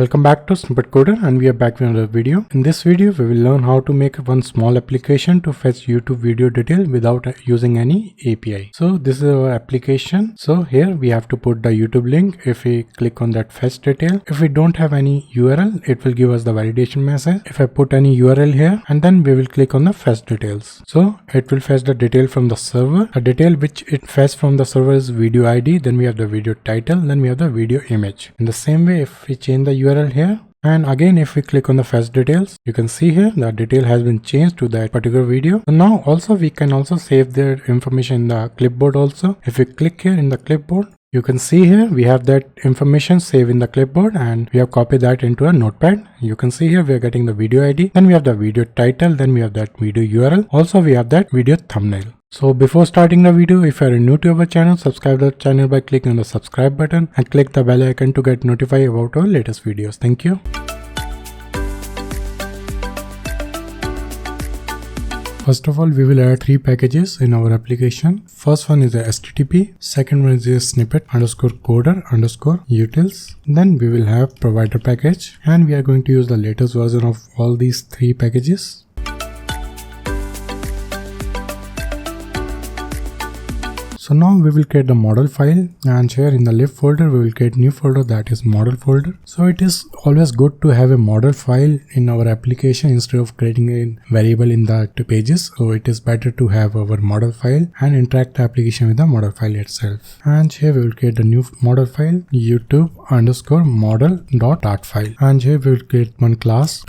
Welcome back to Snippet Coder, and we are back with another video. In this video, we will learn how to make one small application to fetch YouTube video detail without using any API. So this is our application. So here we have to put the YouTube link. If we click on that fetch detail, if we don't have any URL, it will give us the validation message. If I put any URL here, and then we will click on the fetch details. So it will fetch the detail from the server. The detail which it fetched from the server is video ID. Then we have the video title. Then we have the video image. In the same way, if we change the URL here, and again if we click on the fetch details, you can see here the detail has been changed to that particular video. So now also we can also save their information in the clipboard also. If we click here in the clipboard, you can see here we have that information saved in the clipboard, and we have copied that into a notepad. You can see here we are getting the video ID, then we have the video title, then we have that video URL. Also we have that video thumbnail. So before starting the video, if you are new to our channel, subscribe to the channel by clicking on the subscribe button and click the bell icon to get notified about our latest videos. Thank you. First of all, we will add 3 packages in our application. First one is the HTTP, second one is the snippet _coder _utils. Then we will have provider package, and we are going to use the latest version of all these 3 packages. So now we will create the model file, and here in the left folder we will create new folder, that is model folder. So it is always good to have a model file in our application instead of creating a variable in the pages. So it is better to have our model file and interact the application with the model file itself. And here we will create a new model file, YouTube _model.dart file. And here we will create one class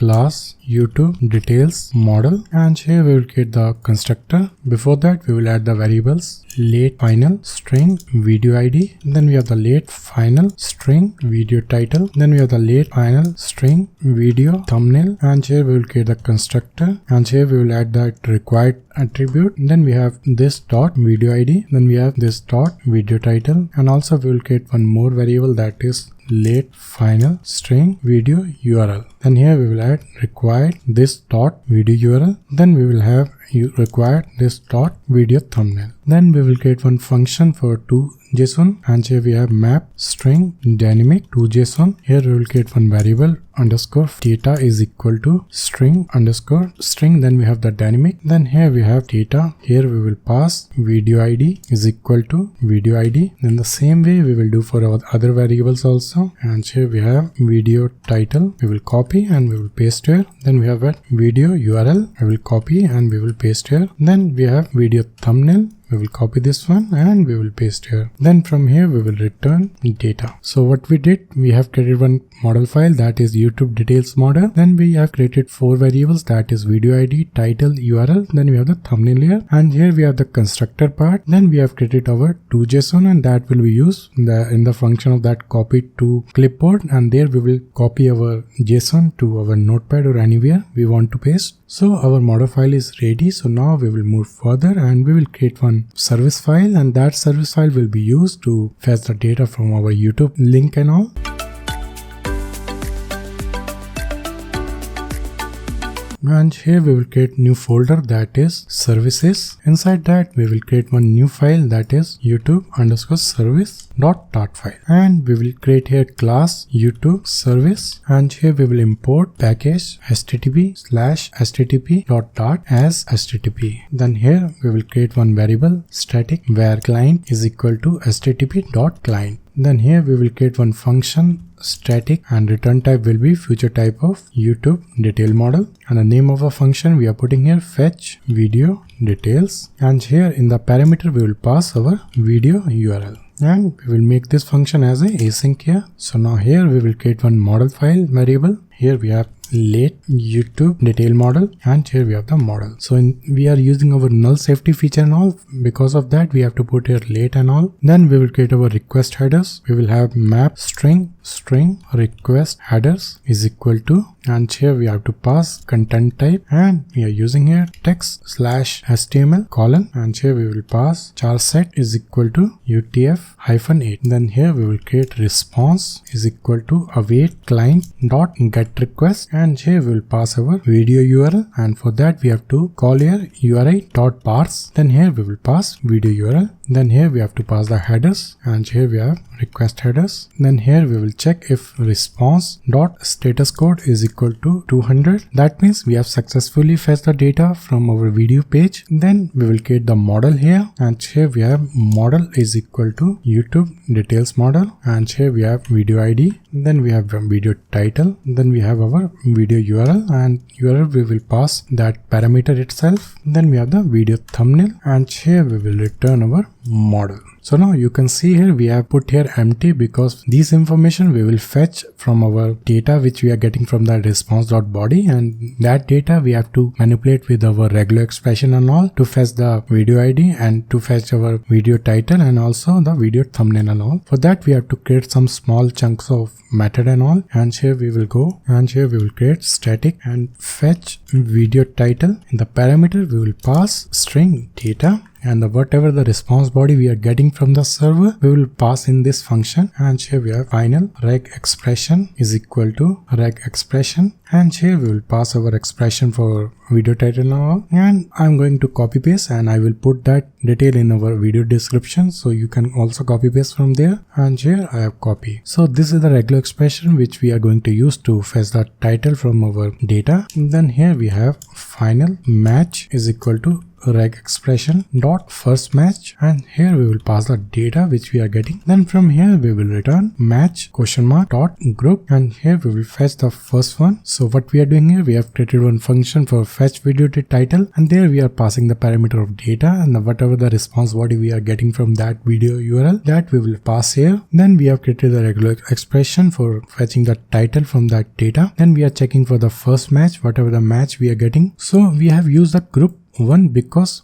YouTube details model, and here we will create the constructor. Before that we will add the variables late final string video ID, then we have the late final string video title, then we have the late final string video thumbnail, and here we will create the constructor, and here we will add that required attribute. Then we have this dot video ID, then we have this dot video title, and also we will create one more variable, that is late final string video URL. Then here we will add required this dot video URL, then we will have required this dot video thumbnail. Then we will create one function for toJSON, and here we have map string dynamic toJSON. Here we will create one variable underscore data is equal to string underscore string, then we have the dynamic. Then here we have data, here we will pass video ID is equal to video ID. Then the same way we will do for our other variables also. And here we have video title, we will copy and we will paste here. Then we have a video URL, I will copy and we will paste here. Then we have video thumbnail, we will copy this one and we will paste here. Then from here we will return data. So what we did, we have created one model file, that is YouTube details model. Then we have created 4 variables, that is video ID, title, URL. Then we have the thumbnail here, and here we have the constructor part. Then we have created our toJSON, and that will be used in the function of that copy to clipboard, and there we will copy our JSON to our notepad or anywhere we want to paste. So our model file is ready. So now we will move further and we will create one service file, and that service file will be used to fetch the data from our YouTube link and all. And here we will create new folder, that is services. Inside that we will create one new file, that is YouTube _service.dart file, and we will create here class YouTube service, and here we will import package http/http.dart as http. Then here we will create one variable static where client is equal to http.client. Then here we will create one function static, and return type will be future type of YouTube detail model, and the name of a function we are putting here fetch video details, and here in the parameter we will pass our video URL, and we will make this function as a async here. So now here we will create one model file variable. Here we have late YouTube detail model, and here we have the model. So we are using our null safety feature and all, because of that we have to put here late and all. Then we will create our request headers. We will have map string request headers is equal to, and here we have to pass content type, and we are using here text/html colon, and here we will pass char set is equal to UTF-8. Then here we will create response is equal to await client dot get request, and here we will pass our video URL, and for that we have to call here URI.parse. Then here we will pass video URL. Then here we have to pass the headers, and here we have request headers. Then here we will will check if response dot status code is equal to 200. That means we have successfully fetched the data from our video page. Then we will create the model here, and here we have model is equal to YouTube details model, and here we have video ID, then we have video title, then we have our video URL, and URL we will pass that parameter itself. Then we have the video thumbnail, and here we will return our model. So now you can see here we have put here empty because these information we will fetch from our data which we are getting from the response.body, and that data we have to manipulate with our regular expression and all to fetch the video ID and to fetch our video title and also the video thumbnail and all. For that we have to create some small chunks of method and all, and here we will go and here we will create static and fetch video title. In the parameter we will pass string data, and whatever the response body we are getting from the server we will pass in this function, and here we have final reg expression is equal to reg expression, and here we will pass our expression for video title now. And I'm going to copy paste and I will put that detail in our video description, so you can also copy paste from there, and here I have copy. So this is the regular expression which we are going to use to fetch the title from our data. And then here we have final match is equal to reg expression dot first match, and here we will pass the data which we are getting. Then from here we will return match question mark dot group, and here we will fetch the first one. So what we are doing here, we have created one function for fetch video title, and there we are passing the parameter of data, and whatever the response body we are getting from that video URL that we will pass here. Then we have created the regular expression for fetching the title from that data. Then we are checking for the first match, whatever the match we are getting. So we have used the group 1 because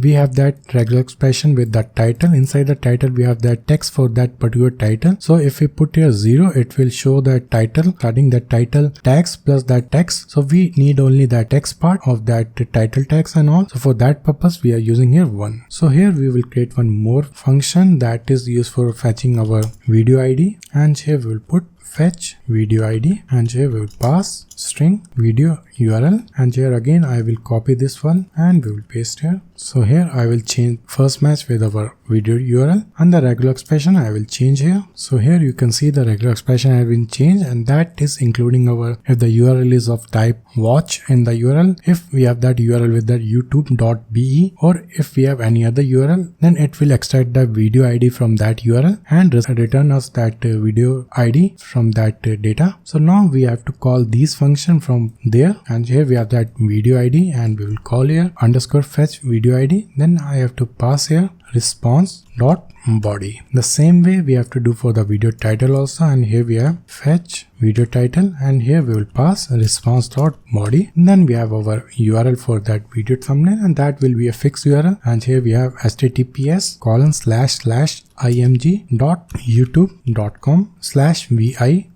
we have that regular expression with the title. Inside the title we have that text for that particular title. So if we put here 0, it will show the title, starting the title tags plus that text. So we need only the text part of that title tags and all. So for that purpose we are using here 1. So here we will create one more function that is used for fetching our video ID, and here we will put fetch video ID, and here we will pass string video URL, and here again I will copy this one and we will paste here. So here I will change first match with our video URL, and the regular expression I will change here. So here you can see the regular expression has been changed, and that is including our, if the URL is of type watch in the URL, if we have that URL with that youtube.be, or if we have any other URL, then it will extract the video ID from that URL and return us that video ID from that data. So now we have to call these function from there, and here we have that video ID, and we will call here underscore fetch video ID. Then I have to pass here response dot body. The same way we have to do for the video title also, and here we have fetch video title, and here we will pass response dot body. Then we have our URL for that video thumbnail, and that will be a fixed URL, and here we have https://img.youtube.com/vi/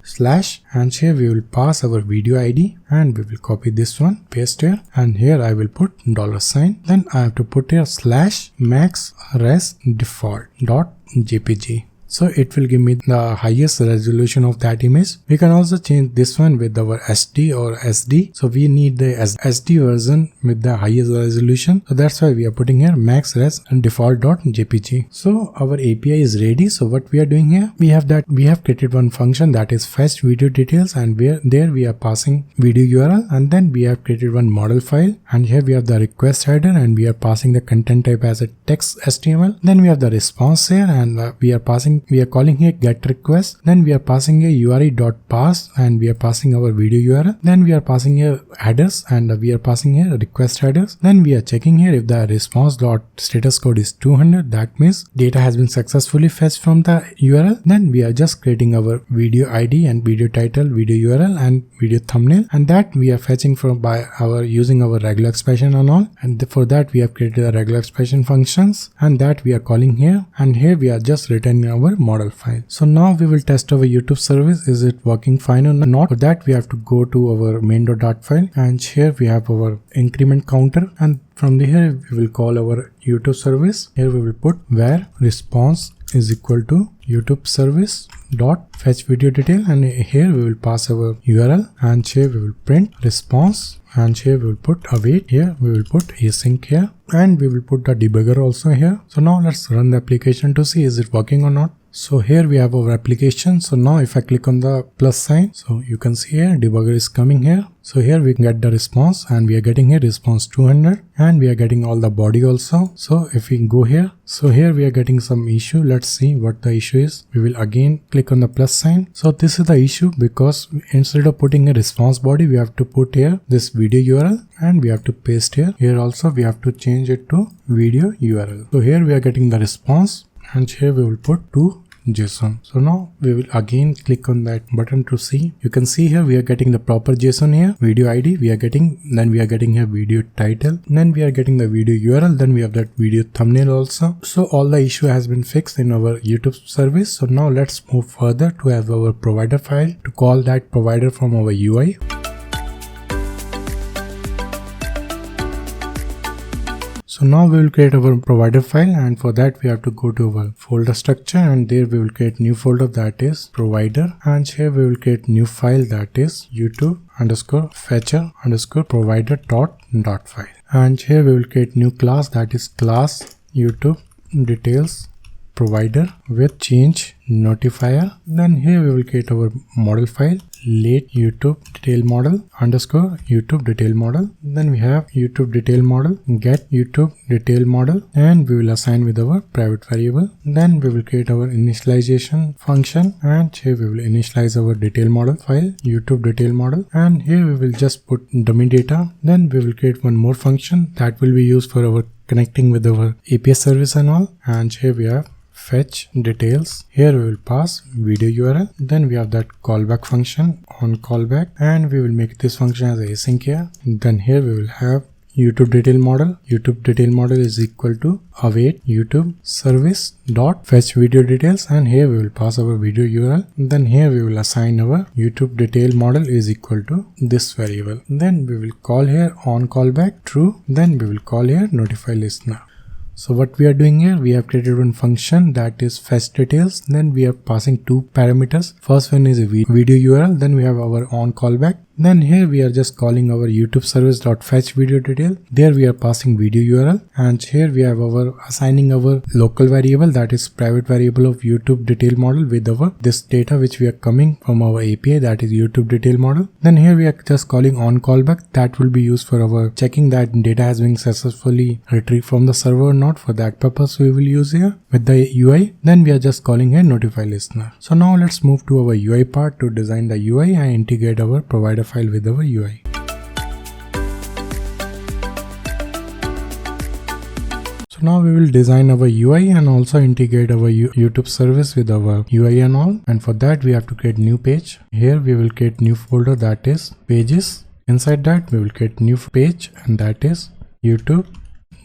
and here we will pass our video ID, and we will copy this one, paste here, and here I will put $. Then I have to put here /maxResDefault.jpg. So it will give me the highest resolution of that image. We can also change this one with our SD or SD. So we need the SD version with the highest resolution. So that's why we are putting here maxResDefault.jpg. So our API is ready. So what we are doing here, we have created one function that is fetch video details, and there we are passing video URL, and then we have created one model file, and here we have the request header, and we are passing the content type as a text HTML. Then we have the response here, and we are calling here get request. Then we are passing a URI.pass, and we are passing our video URL. Then we are passing here headers, and we are passing here request headers. Then we are checking here if the response.status code is 200. That means data has been successfully fetched from the URL. Then we are just creating our video ID and video title, video URL and video thumbnail, and that we are fetching from using our regular expression and all. And for that we have created a regular expression functions, and that we are calling here, and here we are just returning our model file. So now we will test our YouTube service. Is it working fine or not? For that we have to go to our main.dart file, and here we have our increment counter, and from here we will call our YouTube service. Here we will put where response is equal to YouTube service dot fetch video detail, and here we will pass our URL, and here we will print response, and here we will put await. Here we will put async here, and we will put the debugger also here. So now let's run the application to see is it working or not. So here we have our application. So now if I click on the plus sign, so you can see here debugger is coming here. So here we can get the response, and we are getting here response 200, and we are getting all the body also. So if we go here, so here we are getting some issue. Let's see what the issue is. We will again click on the plus sign. So this is the issue, because instead of putting a response body, we have to put here this video URL, and we have to paste here. Here also we have to change it to video URL. So here we are getting the response, and here we will put to JSON. So now we will again click on that button to see. You can see here we are getting the proper JSON here, video ID we are getting, then we are getting here video title, then we are getting the video URL, then we have that video thumbnail also. So all the issue has been fixed in our YouTube service. So now let's move further to have our provider file to call that provider from our UI. So now we will create our provider file, and for that we have to go to our folder structure, and there we will create new folder that is provider, and here we will create new file that is YouTube_fetcher_provider.dot file, and here we will create new class that is class YouTube details provider with change notifier. Then here we will create our model file late YouTube detail model underscore YouTube detail model. Then we have YouTube detail model get YouTube detail model, and we will assign with our private variable. Then we will create our initialization function, and here we will initialize our detail model file YouTube detail model, and here we will just put dummy data. Then we will create one more function that will be used for our connecting with our API service and all, and here we have fetch details. Here we will pass video URL. Then we have that callback function on callback, and we will make this function as async here. Then here we will have YouTube detail model. YouTube detail model is equal to await YouTube service dot fetch video details, and here we will pass our video URL. Then here we will assign our YouTube detail model is equal to this variable. Then we will call here on callback true. Then we will call here notify listener. So what we are doing here, we have created one function that is fetch details. Then we are passing two parameters. First one is a video URL. Then we have our on callback. Then here we are just calling our YouTube service.fetch video detail. There we are passing video URL, and here we have our assigning our local variable that is private variable of YouTube detail model with our this data which we are coming from our API that is YouTube detail model. Then here we are just calling on callback that will be used for our checking that data has been successfully retrieved from the server or not. For that purpose we will use here with the UI. Then we are just calling here notify listener. So now let's move to our UI part to design the UI and integrate our provider file with our UI. So now we will design our UI and also integrate our YouTube service with our UI and all. And for that we have to create new page. Here we will create new folder that is pages. Inside that we will create new page, and that is YouTube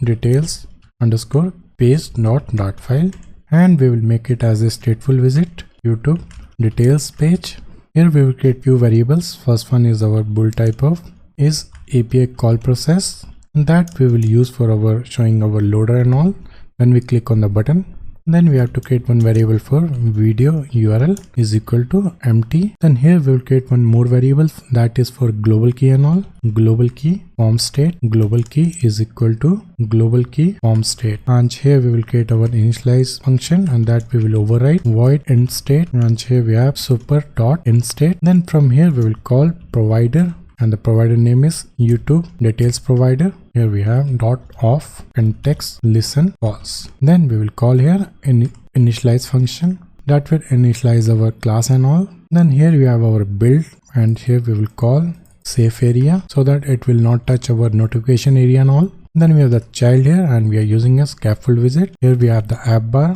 details underscore page.dot file, and we will make it as a stateful visit YouTube details page. Here we will create few variables. First one is our bool type of is API call process, and that we will use for our showing our loader and all. When we click on the button, then we have to create one variable for video URL is equal to empty. Then here we will create one more variable that is for global key and all. Global key form state global key is equal to global key form state, and here we will create our initialize function, and that we will override void end state, and here we have super dot end state. Then from here we will call provider, and the provider name is YouTube details provider. Here we have dot off context listen false. Then we will call here initialize function that will initialize our class and all. Then here we have our build, and here we will call safe area so that it will not touch our notification area and all. Then we have the child here, and we are using a scaffold widget. Here we have the app bar.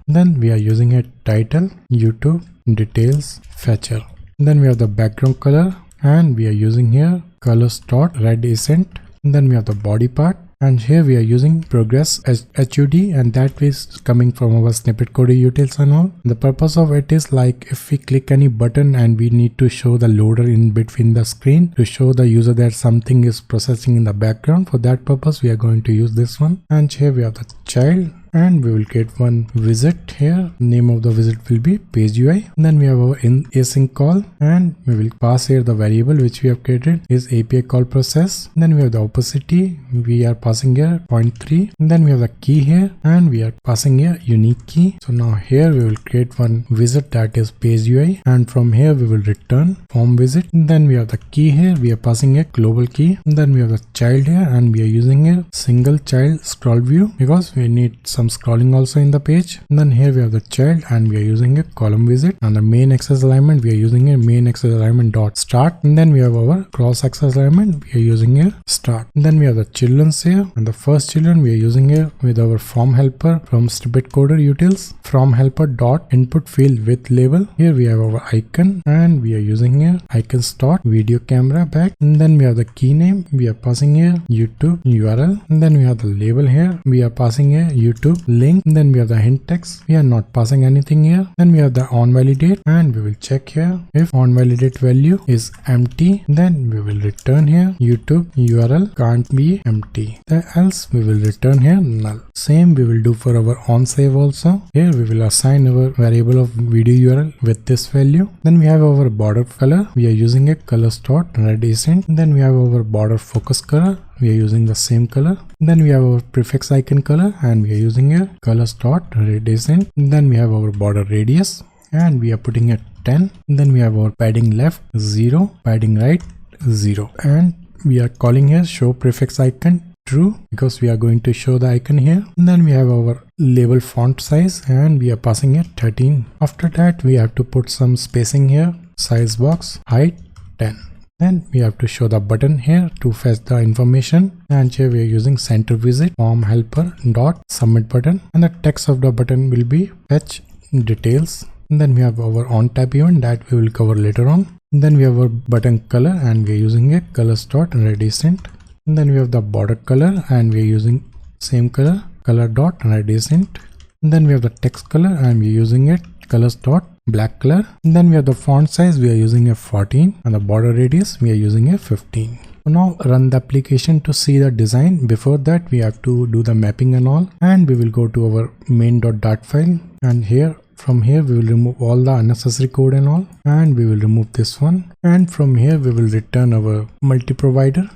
Then we are using a title YouTube details fetcher. Then we have the background color, and we are using here colors dot red accent. Then we have the body part, and here we are using progress as HUD, and that is coming from our snippet code utils and all. The purpose of it is like if we click any button and we need to show the loader in between the screen to show the user that something is processing in the background. For that purpose we are going to use this one. And here we have the child, and we will create one widget here. Name of the widget will be page UI. Then we have our async call, and we will pass here the variable which we have created is API call process. Then we have the opacity, we are passing here 0.3. Then we have the key here, and we are passing here unique key. So now here we will create one widget that is page UI, and from here we will return form widget. Then we have the key here, we are passing a global key. Then we have the child here, and we are using a single child scroll view because we need some scrolling also in the page. And then here we have the child, and we are using a column widget. And the main axis alignment, we are using a main axis alignment dot start. And then we have our cross axis alignment, we are using a start. And then we have the children's here, and the first children we are using here with our form helper from Snippet coder utils from helper dot input field with label. Here we have our icon, and we are using here icons dot video camera back. And then we have the key name, we are passing here YouTube URL. And then we have the label here, we are passing here YouTube link. And then we have the hint text, we are not passing anything here. Then we have the on validate, and we will check here if on validate value is empty, then we will return here YouTube URL can't be empty, else we will return here null. Same we will do for our on save also. Here we will assign our variable of video URL with this value. Then we have our border color, we are using a colors dot red accent. Then we have our border focus color, we are using the same color. Then we have our prefix icon color, and we are using a colors dot red accent. Then we have our border radius, and we are putting a 10. Then we have our padding left 0, padding right 0, and we are calling here show prefix icon true because we are going to show the icon here. And then we have our label font size, and we are passing it 13. After that we have to put some spacing here, size box height 10. Then we have to show the button here to fetch the information, and here we are using center visit form helper dot submit button, and the text of the button will be fetch details. And then we have our on tab event that we will cover later on. And then we have our button color, and we are using a colors dot red accent. And then we have the border color, and we are using same color, color dot red accent. And then we have the text color, and we are using it colors dot black color. And then we have the font size, we are using a 14, and the border radius we are using a 15. So now run the application to see the design. Before that we have to do the mapping and all, and we will go to our main.dart file, and here from here we will remove all the unnecessary code and all, and we will remove this one. And from here we will return our multi-provider.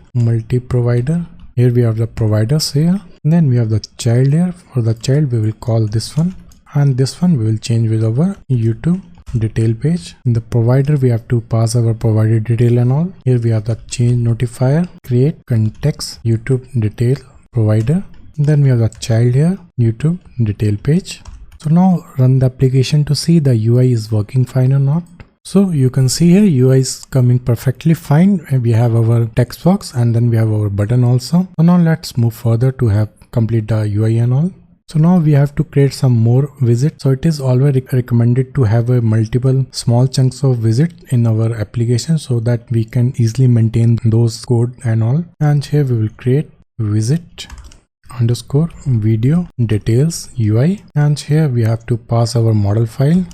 Here we have the providers here. And then we have the child here. For the child we will call this one, and this one we will change with our YouTube detail page. In the provider we have to pass our provider detail and all. Here we have the change notifier, create context YouTube detail provider. Then we have the child here, YouTube detail page. So now run the application to see the UI is working fine or not. So you can see here UI is coming perfectly fine. We have our text box, and then we have our button also. So now let's move further to have complete the UI and all. So now we have to create some more widgets. So it is always recommended to have a multiple small chunks of widget in our application so that we can easily maintain those code and all. And here we will create widget underscore video details UI, and here we have to pass our model file.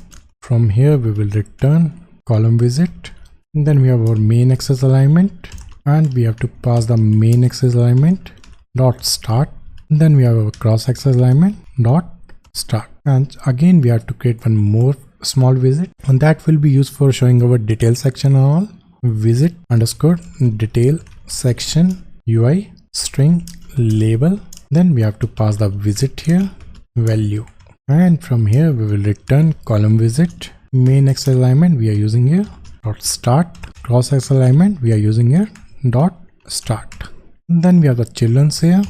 From here we will return column widget. And then we have our main axis alignment, and we have to pass the main axis alignment dot start. Then we have our cross axis alignment dot start, and again we have to create one more small widget, and that will be used for showing our detail section and all. Widget underscore detail section UI string label. Then we have to pass the widget here value, and from here we will return column widget. Main axis alignment we are using here dot start, cross axis alignment we are using here dot start. Then we have the children's here,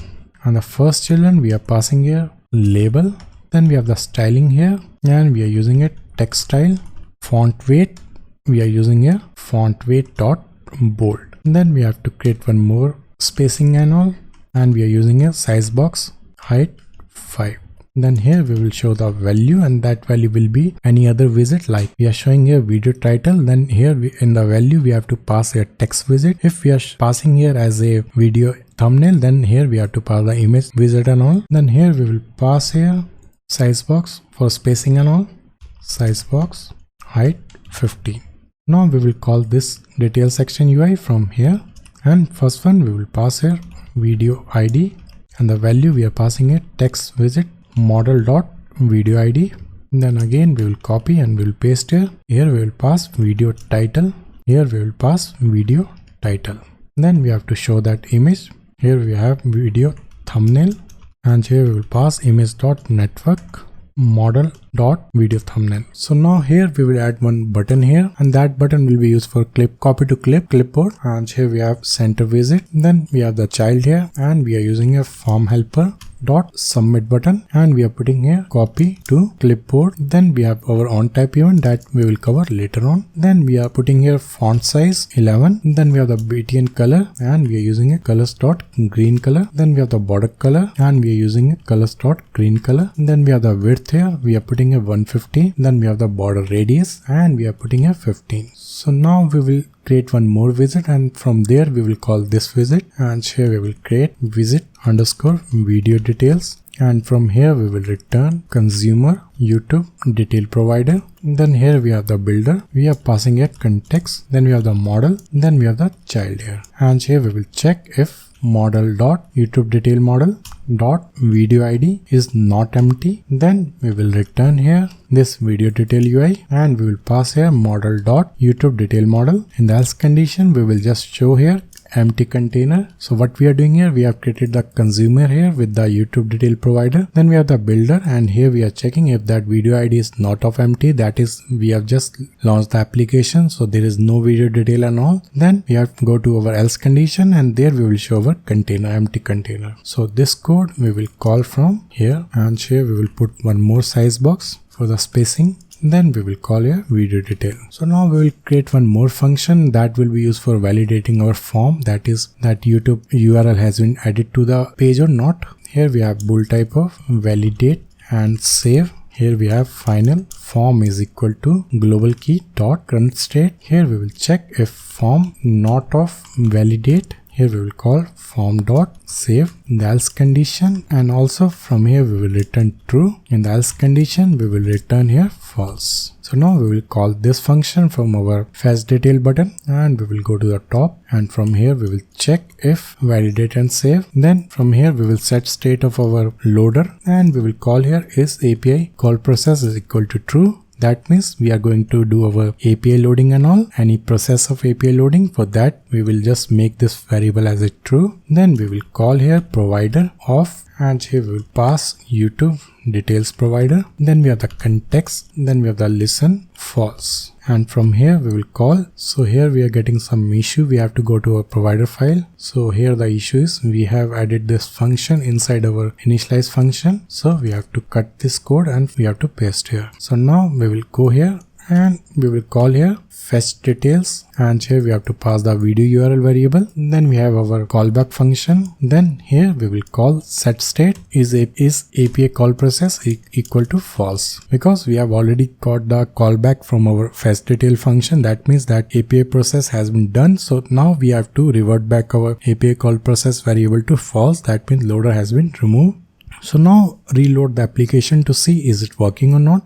and the first children we are passing here label. Then we have the styling here, and we are using a text style. Font weight we are using here font weight dot bold. Then we have to create one more spacing and all, and we are using a size box height 5. Then here we will show the value, and that value will be any other widget. Like we are showing here video title, then here in the value we have to pass a text widget. If we are passing here as a video thumbnail, then here we have to pass the image widget and all. Then here we will pass here size box for spacing and all, size box height 15. Now we will call this detail section UI from here, and first one we will pass here video ID, and the value we are passing it text widget model.video ID. Then again we will copy and we will paste here. Here we will pass video title. Here we will pass video title. Then we have to show that image. Here we have video thumbnail, and here we will pass image.network model.video thumbnail. So now here we will add one button here, and that button will be used for copy to clipboard. And here we have center visit. Then we have the child here, and we are using a form helper dot submit button, and we are putting here copy to clipboard. Then we have our on type event that we will cover later on. Then we are putting here font size 11. Then we have the BTN color, and we are using a colors dot green color. Then we have the border color, and we are using a colors dot green color. Then we have the width here, we are putting a 150. Then we have the border radius, and we are putting a 15. So now we will create one more widget, and from there we will call this widget, and here we will create visit underscore video details, and from here we will return consumer YouTube detail provider. Then here we have the builder, we are passing a context. Then we have the model, then we have the child here, and here we will check if model dot YouTube detail model dot video ID is not empty. Then we will return here this video detail UI, and we will pass here model dot YouTube detail model. In the else condition we will just show here empty container. So what we are doing here, we have created the consumer here with the YouTube detail provider. Then we have the builder, and here we are checking if that video ID is not of empty, that is we have just launched the application, so there is no video detail and all. Then we have to go to our else condition, and there we will show our container, empty container. So this code we will call from here, and here we will put one more size box for the spacing. Then we will call here video detail. So now we will create one more function that will be used for validating our form, that is that YouTube URL has been added to the page or not. Here we have bool type of validate and save. Here we have final form is equal to global key dot current state. Here we will check if form not of validate. Here we will call form dot save in the else condition, and also from here we will return true. In the else condition we will return here false. So now we will call this function from our fetch detail button, and we will go to the top, and from here we will check if validate and save. Then from here we will set state of our loader, and we will call here is API call process is equal to true. That means we are going to do our API loading and all, any process of API loading. For that we will just make this variable as a true. Then we will call here provider of, and here we will pass YouTube details provider. Then we have the context, then we have the listen false, and from here we will call. So here we are getting some issue, we have to go to our provider file. So here the issue is we have added this function inside our initialize function, so we have to cut this code and we have to paste here. So now we will go here and we will call here fetch details, and here we have to pass the video URL variable. Then we have our callback function. Then here we will call set state is API call process equal to false, because we have already got the callback from our fetch detail function. That means that API process has been done. So now we have to revert back our API call process variable to false. That means loader has been removed. So now reload the application to see is it working or not.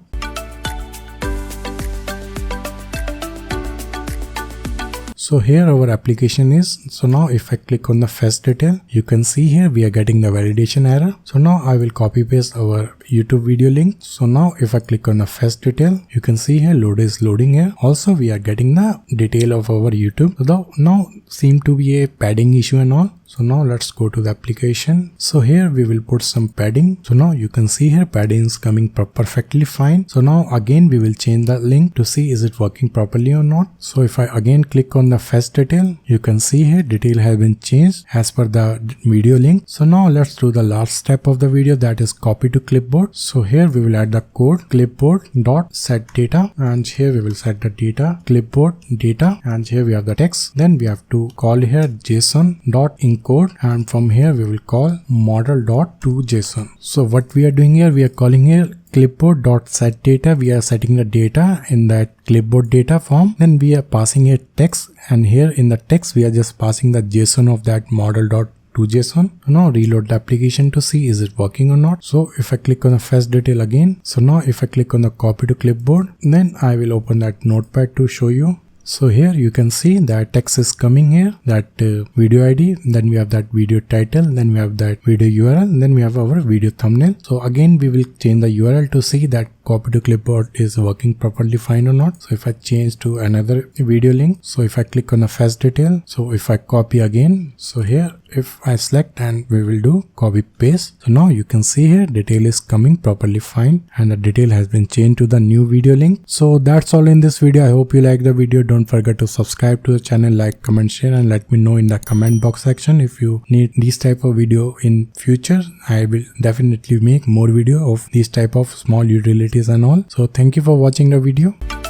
So here our application is. So now if I click on the fetch detail, you can see here we are getting the validation error. So now I will copy paste our YouTube video link. So now if I click on the fetch detail, you can see here load is loading here. Also we are getting the detail of our YouTube. So now seem to be a padding issue and all. So now let's go to the application. So here we will put some padding. So now you can see here padding is coming perfectly fine. So now again we will change the link to see is it working properly or not. So if I again click on the fetch detail, you can see here detail has been changed as per the video link. So now let's do the last step of the video, that is copy to clipboard. So here we will add the code clipboard dot set data, and here we will set the data clipboard data, and here we have the text. Then we have to call here JSON dot encode, and from here we will call model dot to JSON. So what we are doing here, we are calling here clipboard dot set data. We are setting the data in that clipboard data form. Then we are passing a text, and here in the text we are just passing the JSON of that model dot to JSON. Now reload the application to see is it working or not. So if I click on the fetch detail again, so now if I click on the copy to clipboard, then I will open that notepad to show you. So here you can see that text is coming here, that video ID, then we have that video title, then we have that video URL, then we have our video thumbnail. So again we will change the URL to see that copy to clipboard is working properly fine or not. So if I change to another video link, so if I click on the fetch detail, so if I copy again, so here if I select and we will do copy paste, so now you can see here detail is coming properly fine and the detail has been changed to the new video link. So that's all in this video. I hope you like the video. Don't forget to subscribe to the channel, like, comment, share, and let me know in the comment box section if you need this type of video in future. I will definitely make more video of these type of small utilities and all. So thank you for watching the video.